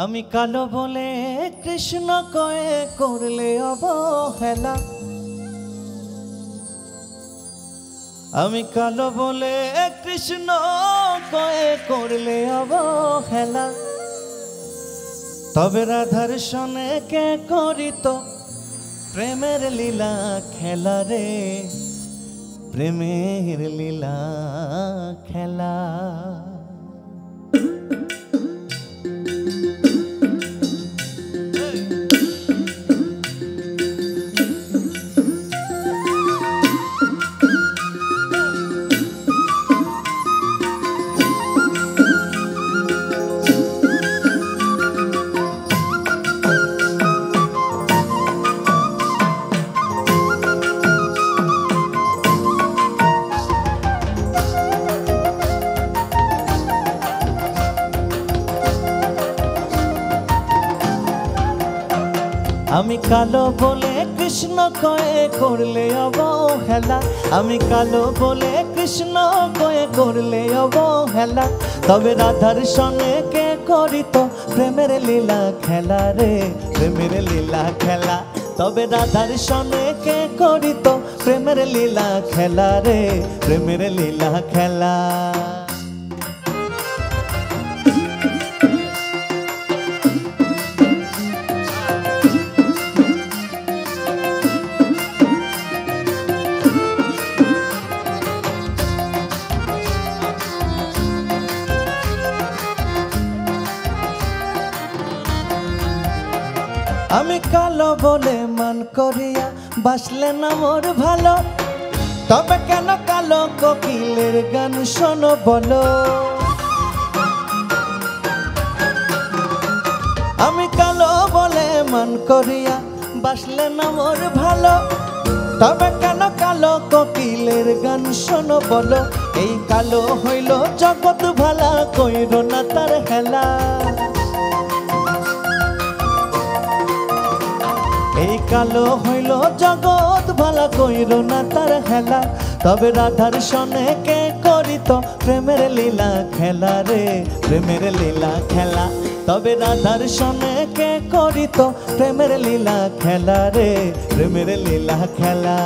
আমি কালো বলে কৃষ্ণ কয়ে করলে অবহেলা। আমি কালো বলে কৃষ্ণ কয়ে করলে অবহেলা। তবে রাধার সনে কে করিত প্রেমের লীলা খেলা রে, প্রেমের লীলা খেলা। আমি কালো বলে কৃষ্ণ কয়ে করলে অবহেলা। আমি কালো বলে কৃষ্ণ কয়ে করলে অবহেলা। তবে রাধার সনে কে করিত প্রেমের লীলা খেলা রে, প্রেমের লীলা খেলা। তবে রাধার সনে কে করিত প্রেমের লীলা খেলা রে, প্রেমের লীলা খেলা। আমি কালো বলে মান করিয়া বাসলে না মোর ভালো। তবে কেন কালো কোকিলের গান শোনো বলো। আমি কালো বলে মান করিয়া বাসলে না মোর ভালো। তবে কেন কালো কোকিলের গান শোনো বলো। এই কালো হইল জগৎ ভালা, কইরো না তার হেলা। এই কালো হইল জগৎ ভালা, কইরো না তার হেলা। তবে রাধার সনে কে করিত প্রেমের লীলা খেলা রে, প্রেমের লীলা খেলা। তবে রাধার সনে কে করিত প্রেমের লীলা খেলা রে, প্রেমের লীলা খেলা।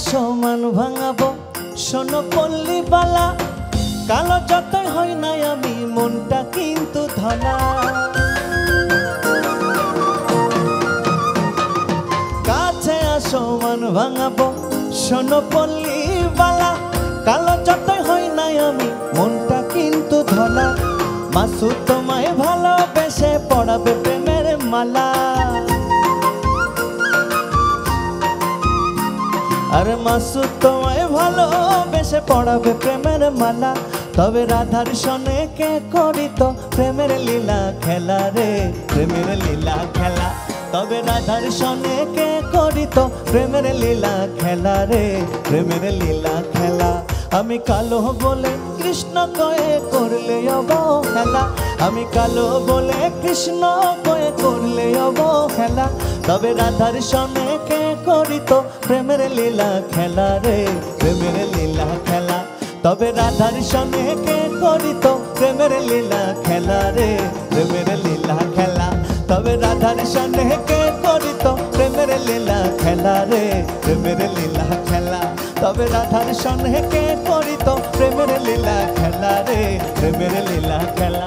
সমান ভাঙাবো শোনো পল্লী বালা। কালো যতই হয় নাই আমি মনটা কিন্তু ধলা। কাছে সমান ভাঙাবো শোনো পল্লী বালা। কালো যতই হয় নাই আমি মনটা কিন্তু ধলা। মাসু তোমায় ভালোবেসে পড়াবে প্রেমের মালা। আরে মাসু তোমায় ভালোবেসে পড়াবে প্রেমের মালা। তবে রাধার সনে কে করিত প্রেমের লীলা খেলা রে, প্রেমের লীলা খেলা। তবে রাধার সনে কে করিত প্রেমের লীলা খেলা রে, প্রেমের লীলা খেলা। আমি কালো বলে কৃষ্ণ কয়ে করলে অবহেলা। আমি কালো বলে কৃষ্ণ কয়ে করলে অবহেলা। তবে রাধার সনে কে করিত প্রেমের লীলা খেলা রে, প্রেমের লীলা খেলা। তবে রাধার সনে কে করিত প্রেমের লীলা খেলা রে, প্রেমের লীলা খেলা। তবে রাধার সনে কে করিত প্রেমের লীলা খেলা রে, প্রেমের লীলা খেলা। তবে রাধার সনে কে করিত প্রেমের লীলা খেলা রে, প্রেমের লীলা খেলা।